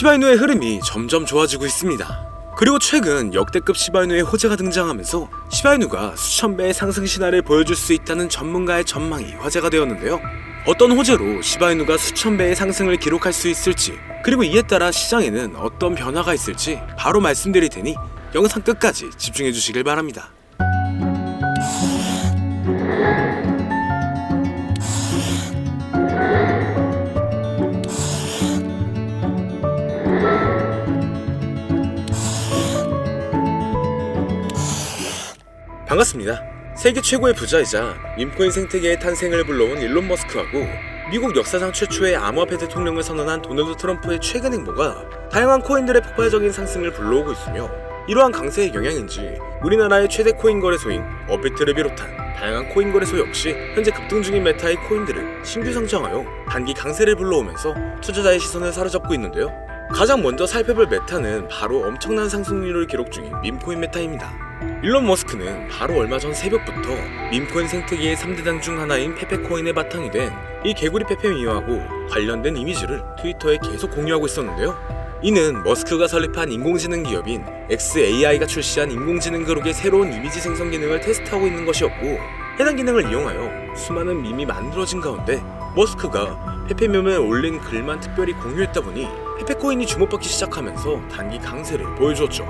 시바이누의 흐름이 점점 좋아지고 있습니다. 그리고 최근 역대급 시바이누의 호재가 등장하면서 시바이누가 수천 배의 상승 신화를 보여줄 수 있다는 전문가의 전망이 화제가 되었는데요. 어떤 호재로 시바이누가 수천 배의 상승을 기록할 수 있을지, 그리고 이에 따라 시장에는 어떤 변화가 있을지 바로 말씀드릴 테니 영상 끝까지 집중해 주시길 바랍니다. 반갑습니다. 세계 최고의 부자이자 밈코인 생태계의 탄생을 불러온 일론 머스크하고 미국 역사상 최초의 암호화폐 대통령을 선언한 도널드 트럼프의 최근 행보가 다양한 코인들의 폭발적인 상승을 불러오고 있으며, 이러한 강세의 영향인지 우리나라의 최대 코인 거래소인 업비트를 비롯한 다양한 코인 거래소 역시 현재 급등 중인 메타의 코인들을 신규 상장하여 단기 강세를 불러오면서 투자자의 시선을 사로잡고 있는데요. 가장 먼저 살펴볼 메타는 바로 엄청난 상승률을 기록 중인 밈코인 메타입니다. 일론 머스크는 바로 얼마 전 새벽부터 밈코인 생태계의 3대장 중 하나인 페페코인의 바탕이 된 이 개구리 페페미와하고 관련된 이미지를 트위터에 계속 공유하고 있었는데요. 이는 머스크가 설립한 인공지능 기업인 xAI가 출시한 인공지능 그룹의 새로운 이미지 생성 기능을 테스트하고 있는 것이었고, 해당 기능을 이용하여 수많은 밈이 만들어진 가운데 머스크가 페페밈에 올린 글만 특별히 공유했다 보니 페페코인이 주목받기 시작하면서 단기 강세를 보여주었죠.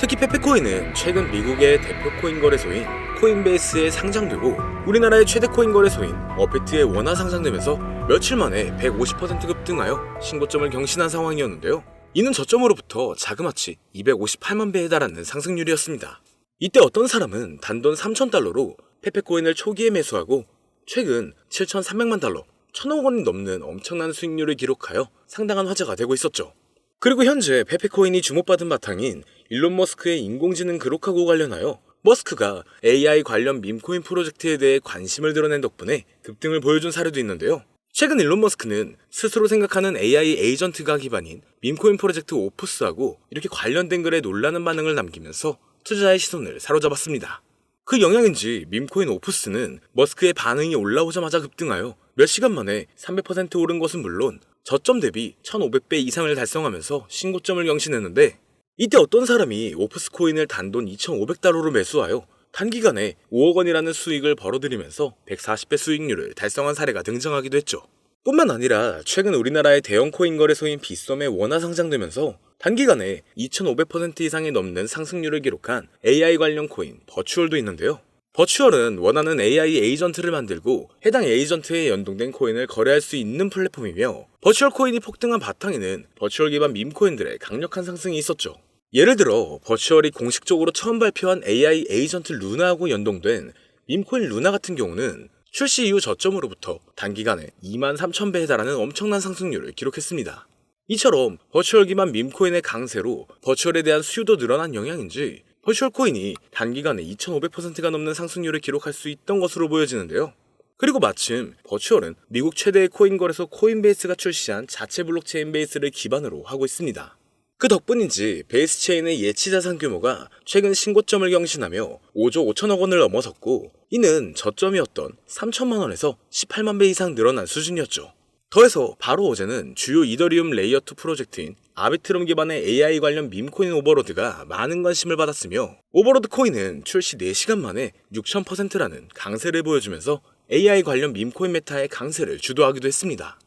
특히 페페코인은 최근 미국의 대표 코인 거래소인 코인베이스에 상장되고 우리나라의 최대 코인 거래소인 업비트에 원화 상장되면서 며칠 만에 150% 급등하여 신고점을 경신한 상황이었는데요. 이는 저점으로부터 자그마치 258만 배에 달하는 상승률이었습니다. 이때 어떤 사람은 단돈 3,000달러로 페페코인을 초기에 매수하고 최근 7,300만 달러, 1,000억 원이 넘는 엄청난 수익률을 기록하여 상당한 화제가 되고 있었죠. 그리고 현재 페페코인이 주목받은 바탕인 일론 머스크의 인공지능 그룹하고 관련하여 머스크가 AI 관련 밈코인 프로젝트에 대해 관심을 드러낸 덕분에 급등을 보여준 사례도 있는데요. 최근 일론 머스크는 스스로 생각하는 AI 에이전트가 기반인 밈코인 프로젝트 오프스하고 이렇게 관련된 글에 놀라는 반응을 남기면서 투자자의 시선을 사로잡았습니다. 그 영향인지 밈코인 오프스는 머스크의 반응이 올라오자마자 급등하여 몇 시간 만에 300% 오른 것은 물론 저점 대비 1500배 이상을 달성하면서 신고점을 경신했는데, 이때 어떤 사람이 오프스 코인을 단돈 2500달러로 매수하여 단기간에 5억 원이라는 수익을 벌어들이면서 140배 수익률을 달성한 사례가 등장하기도 했죠. 뿐만 아니라 최근 우리나라의 대형 코인 거래소인 빗썸에 원화 상장되면서 단기간에 2500% 이상이 넘는 상승률을 기록한 AI 관련 코인 버추얼도 있는데요. 버추얼은 원하는 AI 에이전트를 만들고 해당 에이전트에 연동된 코인을 거래할 수 있는 플랫폼이며, 버추얼 코인이 폭등한 바탕에는 버추얼 기반 밈코인들의 강력한 상승이 있었죠. 예를 들어 버추얼이 공식적으로 처음 발표한 AI 에이전트 루나하고 연동된 밈코인 루나 같은 경우는 출시 이후 저점으로부터 단기간에 23,000배에 달하는 엄청난 상승률을 기록했습니다. 이처럼 버추얼 기반 밈코인의 강세로 버추얼에 대한 수요도 늘어난 영향인지 버추얼 코인이 단기간에 2500%가 넘는 상승률을 기록할 수 있던 것으로 보여지는데요. 그리고 마침 버추얼은 미국 최대의 코인 거래소 코인베이스가 출시한 자체 블록체인 베이스를 기반으로 하고 있습니다. 그 덕분인지 베이스 체인의 예치 자산 규모가 최근 신고점을 경신하며 5조 5천억 원을 넘어섰고, 이는 저점이었던 3천만 원에서 18만 배 이상 늘어난 수준이었죠. 더해서 바로 어제는 주요 이더리움 레이어2 프로젝트인 아비트럼 기반의 AI 관련 밈코인 오버로드가 많은 관심을 받았으며, 오버로드 코인은 출시 4시간 만에 6000%라는 강세를 보여주면서 AI 관련 밈코인 메타의 강세를 주도하기도 했습니다.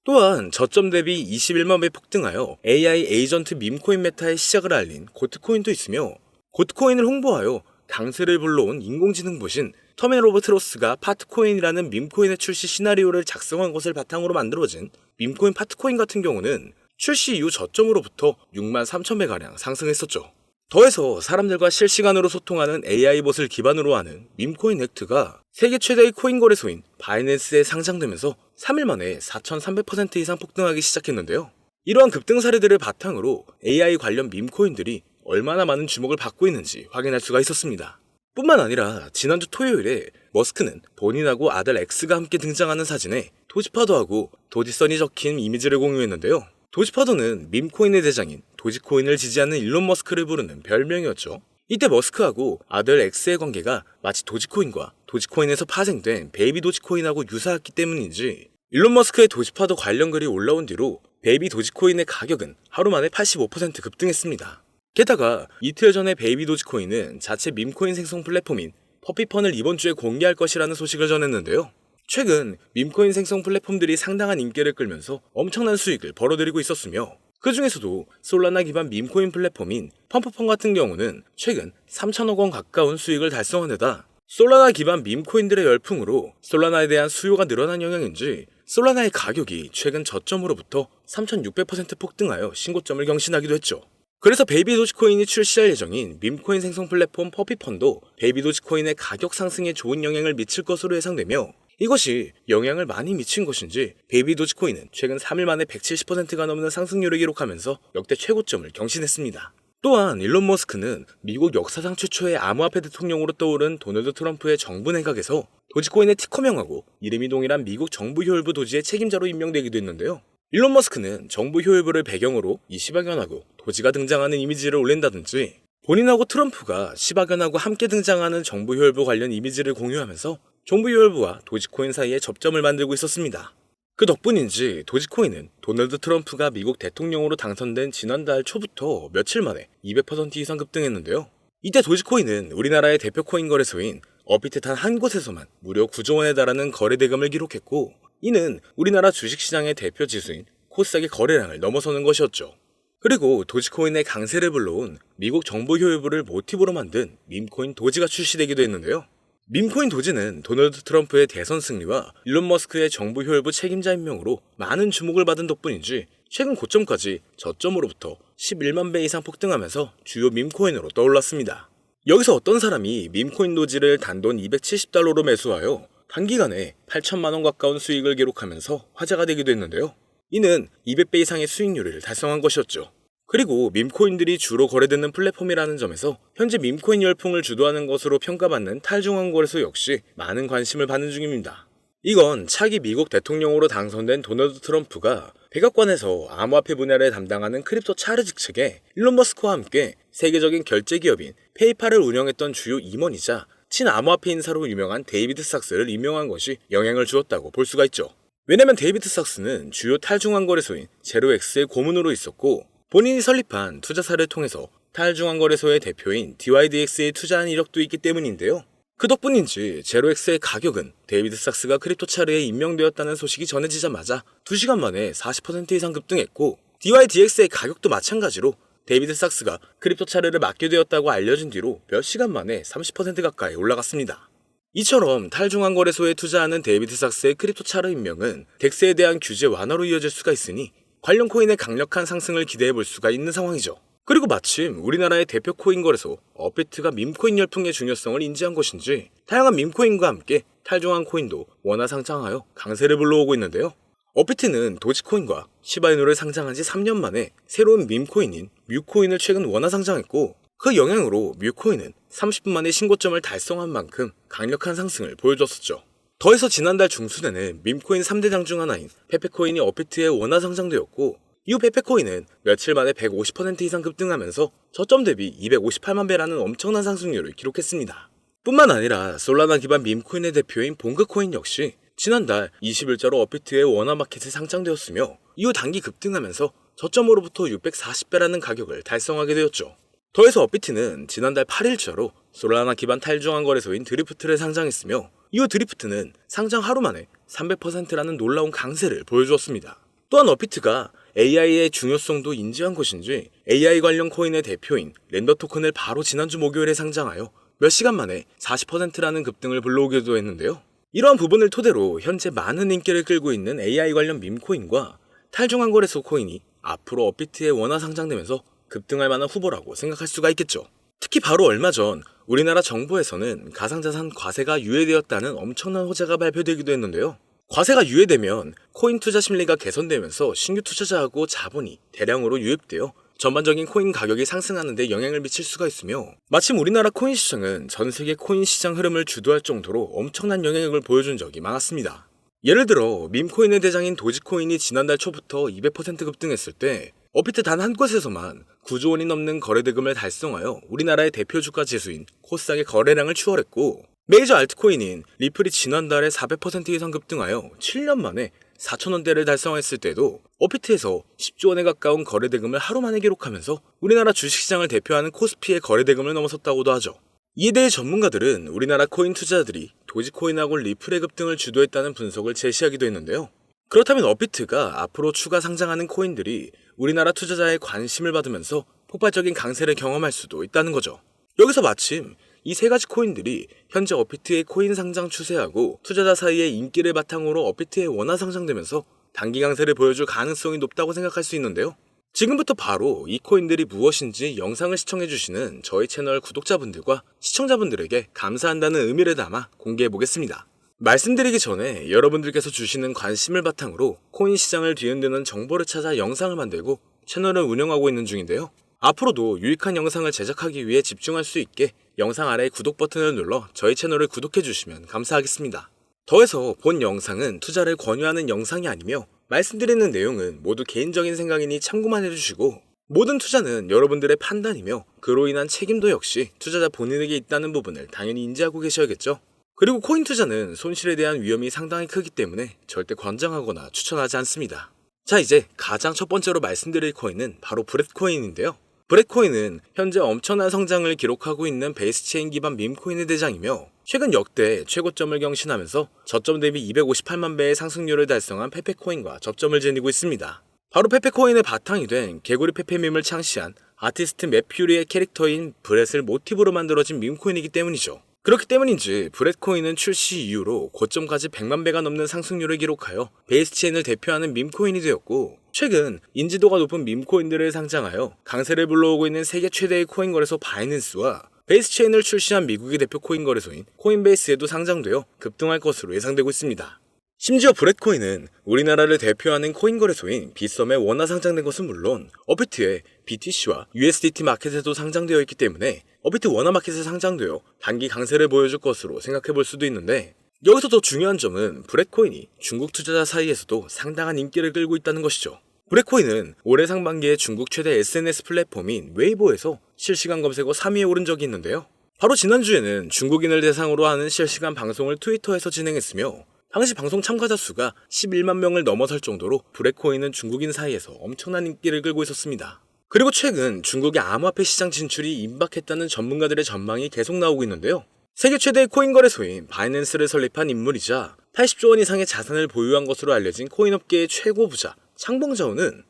또한 저점 대비 21만 배 폭등하여 AI 에이전트 밈코인 메타의 시작을 알린 고트코인도 있으며, 고트코인을 홍보하여 강세를 불러온 인공지능 보신 터미널 오브 트로스가 파트코인이라는 밈코인의 출시 시나리오를 작성한 것을 바탕으로 만들어진 밈코인 파트코인 같은 경우는 출시 이후 저점으로부터 63,000배가량 상승했었죠. 더해서 사람들과 실시간으로 소통하는 AI봇을 기반으로 하는 밈코인 액트가 세계 최대의 코인 거래소인 바이낸스에 상장되면서 3일 만에 4,300% 이상 폭등하기 시작했는데요. 이러한 급등 사례들을 바탕으로 AI 관련 밈코인들이 얼마나 많은 주목을 받고 있는지 확인할 수가 있었습니다. 뿐만 아니라 지난주 토요일에 머스크는 본인하고 아들 X가 함께 등장하는 사진에 도지파도하고 도지선이 적힌 이미지를 공유했는데요. 도지파도는 밈코인의 대장인 도지코인을 지지하는 일론 머스크를 부르는 별명이었죠. 이때 머스크하고 아들 X의 관계가 마치 도지코인과 도지코인에서 파생된 베이비 도지코인하고 유사했기 때문인지 일론 머스크의 도지파도 관련 글이 올라온 뒤로 베이비 도지코인의 가격은 하루 만에 85% 급등했습니다. 게다가 이틀 전에 베이비 도지코인은 자체 밈코인 생성 플랫폼인 퍼피펀을 이번 주에 공개할 것이라는 소식을 전했는데요. 최근 밈코인 생성 플랫폼들이 상당한 인기를 끌면서 엄청난 수익을 벌어들이고 있었으며 그 중에서도 솔라나 기반 밈코인 플랫폼인 펌프펀 같은 경우는 최근 3천억 원 가까운 수익을 달성한 데다 솔라나 기반 밈코인들의 열풍으로 솔라나에 대한 수요가 늘어난 영향인지 솔라나의 가격이 최근 저점으로부터 3600% 폭등하여 신고점을 경신하기도 했죠. 그래서 베이비 도지코인이 출시할 예정인 밈코인 생성 플랫폼 퍼피펀도 베이비 도지코인의 가격 상승에 좋은 영향을 미칠 것으로 예상되며 이것이 영향을 많이 미친 것인지 베이비 도지코인은 최근 3일 만에 170%가 넘는 상승률을 기록하면서 역대 최고점을 경신했습니다. 또한 일론 머스크는 미국 역사상 최초의 암호화폐 대통령으로 떠오른 도널드 트럼프의 정부 내각에서 도지코인의 티커명하고 이름이 동일한 미국 정부 효율부 도지의 책임자로 임명되기도 했는데요. 일론 머스크는 정부 효율부를 배경으로 이 시바견하고 도지가 등장하는 이미지를 올린다든지 본인하고 트럼프가 시바견하고 함께 등장하는 정부 효율부 관련 이미지를 공유하면서 정부 효율부와 도지코인 사이에 접점을 만들고 있었습니다. 그 덕분인지 도지코인은 도널드 트럼프가 미국 대통령으로 당선된 지난달 초부터 며칠 만에 200% 이상 급등했는데요. 이때 도지코인은 우리나라의 대표 코인 거래소인 업비트 단 한 곳에서만 무려 9조 원에 달하는 거래 대금을 기록했고 이는 우리나라 주식시장의 대표 지수인 코스닥의 거래량을 넘어서는 것이었죠. 그리고 도지코인의 강세를 불러온 미국 정부 효율부를 모티브로 만든 밈코인 도지가 출시되기도 했는데요. 밈코인 도지는 도널드 트럼프의 대선 승리와 일론 머스크의 정부 효율부 책임자 임명으로 많은 주목을 받은 덕분인지 최근 고점까지 저점으로부터 11만 배 이상 폭등하면서 주요 밈코인으로 떠올랐습니다. 여기서 어떤 사람이 밈코인 도지를 단돈 270달러로 매수하여 단기간에 8천만 원 가까운 수익을 기록하면서 화제가 되기도 했는데요. 이는 200배 이상의 수익률을 달성한 것이었죠. 그리고 밈코인들이 주로 거래되는 플랫폼이라는 점에서 현재 밈코인 열풍을 주도하는 것으로 평가받는 탈중앙 거래소 역시 많은 관심을 받는 중입니다. 이건 차기 미국 대통령으로 당선된 도널드 트럼프가 백악관에서 암호화폐 분야를 담당하는 크립토 차르 측에 일론 머스크와 함께 세계적인 결제 기업인 페이팔을 운영했던 주요 임원이자 친암호화폐 인사로 유명한 데이비드 삭스를 임명한 것이 영향을 주었다고 볼 수가 있죠. 왜냐면 데이비드 삭스는 주요 탈중앙 거래소인 제로엑스의 고문으로 있었고 본인이 설립한 투자사를 통해서 탈중앙 거래소의 대표인 DYDX에 투자한 이력도 있기 때문인데요. 그 덕분인지 제로엑스의 가격은 데이비드 삭스가 크립토차르에 임명되었다는 소식이 전해지자마자 2시간 만에 40% 이상 급등했고 DYDX의 가격도 마찬가지로 데이비드 삭스가 크립토차르를 맡게 되었다고 알려진 뒤로 몇 시간 만에 30% 가까이 올라갔습니다. 이처럼 탈중앙 거래소에 투자하는 데이비드 삭스의 크립토차르 임명은 덱스에 대한 규제 완화로 이어질 수가 있으니 관련 코인의 강력한 상승을 기대해 볼 수가 있는 상황이죠. 그리고 마침 우리나라의 대표 코인 거래소 업비트가 밈코인 열풍의 중요성을 인지한 것인지 다양한 밈코인과 함께 탈중앙 코인도 원화 상장하여 강세를 불러오고 있는데요. 업비트는 도지코인과 시바이누를 상장한 지 3년 만에 새로운 밈코인인 뮤코인을 최근 원화 상장했고 그 영향으로 뮤코인은 30분 만에 신고점을 달성한 만큼 강력한 상승을 보여줬었죠. 더해서 지난달 중순에는 밈코인 3대장 중 하나인 페페코인이 업비트에 원화 상장되었고 이후 페페코인은 며칠 만에 150% 이상 급등하면서 저점 대비 258만 배라는 엄청난 상승률을 기록했습니다. 뿐만 아니라 솔라나 기반 밈코인의 대표인 봉그코인 역시 지난달 20일자로 업비트의 원화 마켓에 상장되었으며 이후 단기 급등하면서 저점으로부터 640배라는 가격을 달성하게 되었죠. 더해서 업비트는 지난달 8일자로 솔라나 기반 탈중앙 거래소인 드리프트를 상장했으며 이후 드리프트는 상장 하루 만에 300%라는 놀라운 강세를 보여주었습니다. 또한 업비트가 AI의 중요성도 인지한 것인지 AI 관련 코인의 대표인 렌더 토큰을 바로 지난주 목요일에 상장하여 몇 시간 만에 40%라는 급등을 불러오기도 했는데요. 이러한 부분을 토대로 현재 많은 인기를 끌고 있는 AI 관련 밈코인과 탈중앙 거래소 코인이 앞으로 업비트에 원화 상장되면서 급등할 만한 후보라고 생각할 수가 있겠죠. 특히 바로 얼마 전 우리나라 정부에서는 가상자산 과세가 유예되었다는 엄청난 호재가 발표되기도 했는데요. 과세가 유예되면 코인 투자 심리가 개선되면서 신규 투자자하고 자본이 대량으로 유입되어 전반적인 코인 가격이 상승하는 데 영향을 미칠 수가 있으며 마침 우리나라 코인 시장은 전 세계 코인 시장 흐름을 주도할 정도로 엄청난 영향력을 보여준 적이 많았습니다. 예를 들어 밈코인의 대장인 도지코인이 지난달 초부터 200% 급등했을 때 업비트 단 한 곳에서만 9조 원이 넘는 거래대금을 달성하여 우리나라의 대표 주가 지수인 코스닥의 거래량을 추월했고 메이저 알트코인인 리플이 지난달에 400% 이상 급등하여 7년 만에 4,000원대를 달성했을 때도 업비트에서 10조 원에 가까운 거래대금을 하루 만에 기록하면서 우리나라 주식시장을 대표하는 코스피의 거래대금을 넘어섰다고도 하죠. 이에 대해 전문가들은 우리나라 코인 투자자들이 도지코인하고 리플의급 등을 주도했다는 분석을 제시하기도 했는데요. 그렇다면 업비트가 앞으로 추가 상장하는 코인들이 우리나라 투자자의 관심을 받으면서 폭발적인 강세를 경험할 수도 있다는 거죠. 여기서 마침 이 세 가지 코인들이 현재 업비트의 코인 상장 추세하고 투자자 사이의 인기를 바탕으로 업비트에 원화 상장되면서 단기 강세를 보여줄 가능성이 높다고 생각할 수 있는데요. 지금부터 바로 이 코인들이 무엇인지 영상을 시청해주시는 저희 채널 구독자분들과 시청자분들에게 감사한다는 의미를 담아 공개해보겠습니다. 말씀드리기 전에 여러분들께서 주시는 관심을 바탕으로 코인 시장을 뒤흔드는 정보를 찾아 영상을 만들고 채널을 운영하고 있는 중인데요. 앞으로도 유익한 영상을 제작하기 위해 집중할 수 있게 영상 아래 구독 버튼을 눌러 저희 채널을 구독해주시면 감사하겠습니다. 더해서 본 영상은 투자를 권유하는 영상이 아니며 말씀드리는 내용은 모두 개인적인 생각이니 참고만 해주시고 모든 투자는 여러분들의 판단이며 그로 인한 책임도 역시 투자자 본인에게 있다는 부분을 당연히 인지하고 계셔야겠죠. 그리고 코인 투자는 손실에 대한 위험이 상당히 크기 때문에 절대 권장하거나 추천하지 않습니다. 자, 이제 가장 첫 번째로 말씀드릴 코인은 바로 브렛코인인데요. 브렛코인은 현재 엄청난 성장을 기록하고 있는 베이스체인 기반 밈코인의 대장이며 최근 역대 최고점을 경신하면서 저점 대비 258만 배의 상승률을 달성한 페페코인과 접점을 지니고 있습니다. 바로 페페코인의 바탕이 된 개구리 페페밈을 창시한 아티스트 맷퓨리의 캐릭터인 브렛을 모티브로 만들어진 밈코인이기 때문이죠. 그렇기 때문인지 브렛코인은 출시 이후로 고점까지 100만 배가 넘는 상승률을 기록하여 베이스체인을 대표하는 밈코인이 되었고 최근 인지도가 높은 밈코인들을 상장하여 강세를 불러오고 있는 세계 최대의 코인 거래소 바이낸스와 베이스체인을 출시한 미국의 대표 코인 거래소인 코인베이스에도 상장되어 급등할 것으로 예상되고 있습니다. 심지어 브렛코인은 우리나라를 대표하는 코인 거래소인 빗썸에 원화 상장된 것은 물론 업비트의 BTC와 USDT 마켓에도 상장되어 있기 때문에 업비트 원화 마켓에 상장되어 단기 강세를 보여줄 것으로 생각해볼 수도 있는데 여기서 더 중요한 점은 브렛코인이 중국 투자자 사이에서도 상당한 인기를 끌고 있다는 것이죠. 브렛코인은 올해 상반기에 중국 최대 SNS 플랫폼인 웨이보에서 실시간 검색어 3위에 오른 적이 있는데요. 바로 지난주에는 중국인을 대상으로 하는 실시간 방송을 트위터에서 진행했으며 당시 방송 참가자 수가 11만 명을 넘어설 정도로 브렛코인은 중국인 사이에서 엄청난 인기를 끌고 있었습니다. 그리고 최근 중국의 암호화폐 시장 진출이 임박했다는 전문가들의 전망이 계속 나오고 있는데요. 세계 최대의 코인 거래소인 바이낸스를 설립한 인물이자 80조 원 이상의 자산을 보유한 것으로 알려진 코인 업계의 최고 부자 창봉자오는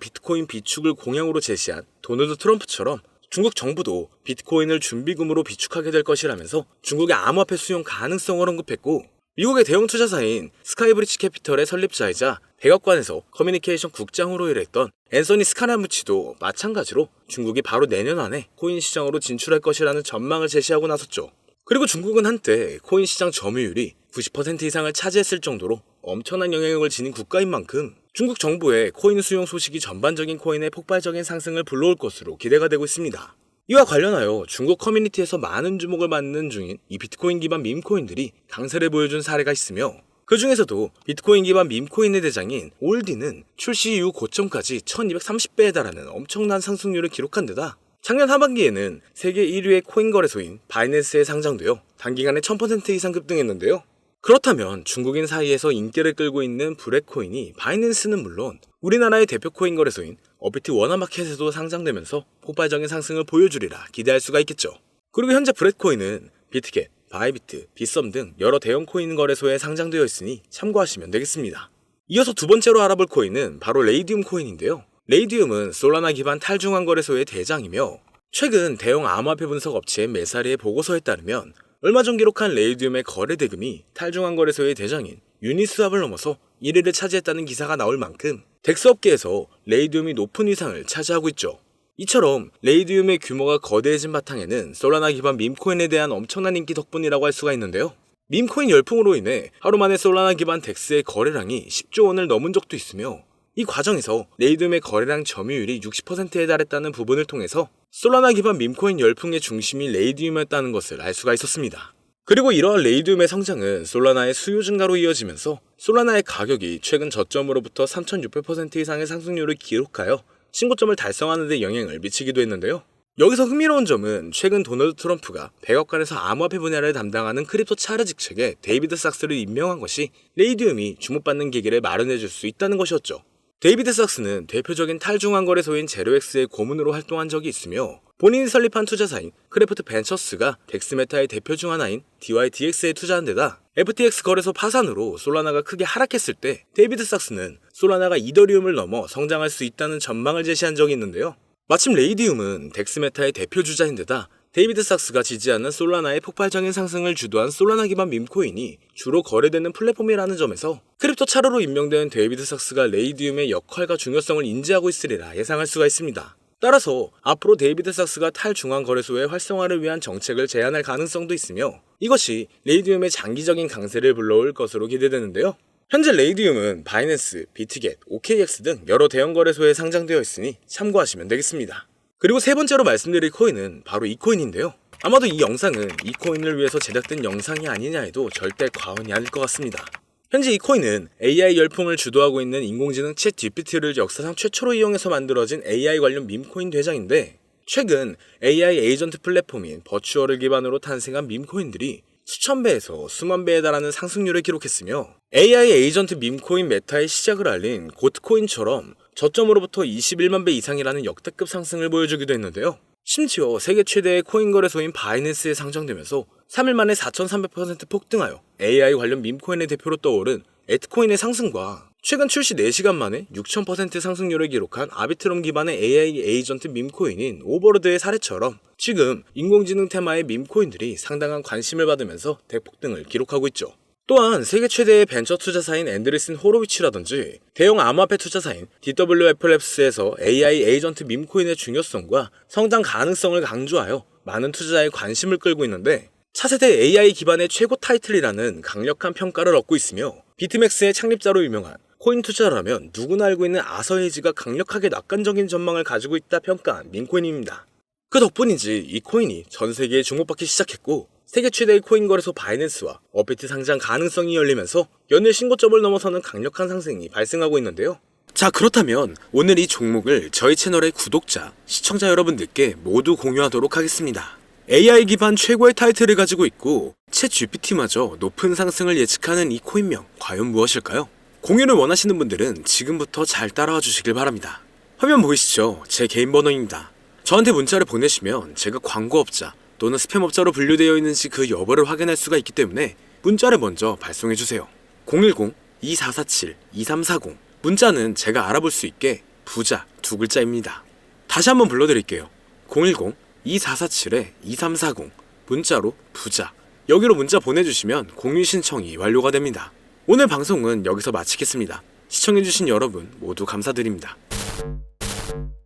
비트코인 비축을 공약으로 제시한 도널드 트럼프처럼 중국 정부도 비트코인을 준비금으로 비축하게 될 것이라면서 중국의 암호화폐 수용 가능성을 언급했고 미국의 대형 투자사인 스카이브리지 캐피털의 설립자이자 백악관에서 커뮤니케이션 국장으로 일했던 앤서니 스카라무치도 마찬가지로 중국이 바로 내년 안에 코인 시장으로 진출할 것이라는 전망을 제시하고 나섰죠. 그리고 중국은 한때 코인 시장 점유율이 90% 이상을 차지했을 정도로 엄청난 영향력을 지닌 국가인 만큼 중국 정부의 코인 수용 소식이 전반적인 코인의 폭발적인 상승을 불러올 것으로 기대가 되고 있습니다. 이와 관련하여 중국 커뮤니티에서 많은 주목을 받는 중인 이 비트코인 기반 밈코인들이 강세를 보여준 사례가 있으며 그 중에서도 비트코인 기반 밈코인의 대장인 올디는 출시 이후 고점까지 1230배에 달하는 엄청난 상승률을 기록한 데다 작년 하반기에는 세계 1위의 코인 거래소인 바이낸스에 상장되어 단기간에 1000% 이상 급등했는데요. 그렇다면 중국인 사이에서 인기를 끌고 있는 브렛코인이 바이낸스는 물론 우리나라의 대표 코인 거래소인 업비트 원화마켓에도 상장되면서 폭발적인 상승을 보여주리라 기대할 수가 있겠죠. 그리고 현재 브렛코인은 비트겟, 바이비트, 빗썸 등 여러 대형 코인 거래소에 상장되어 있으니 참고하시면 되겠습니다. 이어서 두 번째로 알아볼 코인은 바로 레이디움 코인인데요. 레이디움은 솔라나 기반 탈중앙 거래소의 대장이며 최근 대형 암호화폐 분석 업체 메사리의 보고서에 따르면 얼마 전 기록한 레이디움의 거래 대금이 탈중앙 거래소의 대장인 유니스왑을 넘어서 1위를 차지했다는 기사가 나올 만큼 덱스 업계에서 레이디움이 높은 위상을 차지하고 있죠. 이처럼 레이디움의 규모가 거대해진 바탕에는 솔라나 기반 밈코인에 대한 엄청난 인기 덕분이라고 할 수가 있는데요. 밈코인 열풍으로 인해 하루 만에 솔라나 기반 덱스의 거래량이 10조 원을 넘은 적도 있으며 이 과정에서 레이디움의 거래량 점유율이 60%에 달했다는 부분을 통해서 솔라나 기반 밈코인 열풍의 중심이 레이디움이었다는 것을 알 수가 있었습니다. 그리고 이러한 레이디움의 성장은 솔라나의 수요 증가로 이어지면서 솔라나의 가격이 최근 저점으로부터 3600% 이상의 상승률을 기록하여 신고점을 달성하는 데 영향을 미치기도 했는데요. 여기서 흥미로운 점은 최근 도널드 트럼프가 백악관에서 암호화폐 분야를 담당하는 크립토 차르 직책에 데이비드 삭스를 임명한 것이 레이디움이 주목받는 계기를 마련해줄 수 있다는 것이었죠. 데이비드 삭스는 대표적인 탈중앙거래소인 제로엑스의 고문으로 활동한 적이 있으며 본인이 설립한 투자사인 크래프트 벤처스가 덱스메타의 대표 중 하나인 DYDX에 투자한 데다 FTX 거래소 파산으로 솔라나가 크게 하락했을 때 데이비드 삭스는 솔라나가 이더리움을 넘어 성장할 수 있다는 전망을 제시한 적이 있는데요. 마침 레이디움은 덱스메타의 대표 주자인데다 데이비드 삭스가 지지하는 솔라나의 폭발적인 상승을 주도한 솔라나 기반 밈코인이 주로 거래되는 플랫폼이라는 점에서 크립토 차르로 임명된 데이비드 삭스가 레이디움의 역할과 중요성을 인지하고 있으리라 예상할 수가 있습니다. 따라서 앞으로 데이비드 삭스가 탈중앙거래소의 활성화를 위한 정책을 제안할 가능성도 있으며 이것이 레이디움의 장기적인 강세를 불러올 것으로 기대되는데요. 현재 레이디움은 바이낸스, 비트겟, OKX 등 여러 대형 거래소에 상장되어 있으니 참고하시면 되겠습니다. 그리고 세 번째로 말씀드릴 코인은 바로 이 코인인데요. 아마도 이 영상은 이 코인을 위해서 제작된 영상이 아니냐 해도 절대 과언이 아닐 것 같습니다. 현재 이 코인은 AI 열풍을 주도하고 있는 인공지능 챗 GPT를 역사상 최초로 이용해서 만들어진 AI 관련 밈코인 대장인데 최근 AI 에이전트 플랫폼인 버추얼을 기반으로 탄생한 밈코인들이 수천 배에서 수만 배에 달하는 상승률을 기록했으며 AI 에이전트 밈코인 메타의 시작을 알린 고트코인처럼 저점으로부터 21만 배 이상이라는 역대급 상승을 보여주기도 했는데요. 심지어 세계 최대의 코인 거래소인 바이낸스에 상장되면서 3일 만에 4,300% 폭등하여 AI 관련 밈코인의 대표로 떠오른 에트코인의 상승과 최근 출시 4시간 만에 6,000% 상승률을 기록한 아비트럼 기반의 AI 에이전트 밈코인인 오버로드의 사례처럼 지금 인공지능 테마의 밈코인들이 상당한 관심을 받으면서 대폭등을 기록하고 있죠. 또한 세계 최대의 벤처 투자사인 앤드리슨 호로위치라든지 대형 암호화폐 투자사인 DWFLabs에서 AI 에이전트 밈코인의 중요성과 성장 가능성을 강조하여 많은 투자자의 관심을 끌고 있는데 차세대 AI 기반의 최고 타이틀이라는 강력한 평가를 얻고 있으며 비트맥스의 창립자로 유명한 코인 투자라면 누구나 알고 있는 아서헤이지가 강력하게 낙관적인 전망을 가지고 있다 평가한 밈코인입니다. 그 덕분인지 이 코인이 전 세계에 주목받기 시작했고 세계 최대의 코인 거래소 바이낸스와 업비트 상장 가능성이 열리면서 연일 신고점을 넘어서는 강력한 상승이 발생하고 있는데요. 자, 그렇다면 오늘 이 종목을 저희 채널의 구독자, 시청자 여러분들께 모두 공유하도록 하겠습니다. AI 기반 최고의 타이틀을 가지고 있고 챗 GPT마저 높은 상승을 예측하는 이 코인명 과연 무엇일까요? 공유를 원하시는 분들은 지금부터 잘 따라와 주시길 바랍니다. 화면 보이시죠? 제 개인 번호입니다. 저한테 문자를 보내시면 제가 광고업자 또는 스팸업자로 분류되어 있는지 그 여부를 확인할 수가 있기 때문에 문자를 먼저 발송해주세요. 010-2447-2340 문자는 제가 알아볼 수 있게 부자 두 글자입니다. 다시 한번 불러드릴게요. 010-2447-2340 문자로 부자 여기로 문자 보내주시면 공유 신청이 완료가 됩니다. 오늘 방송은 여기서 마치겠습니다. 시청해주신 여러분 모두 감사드립니다.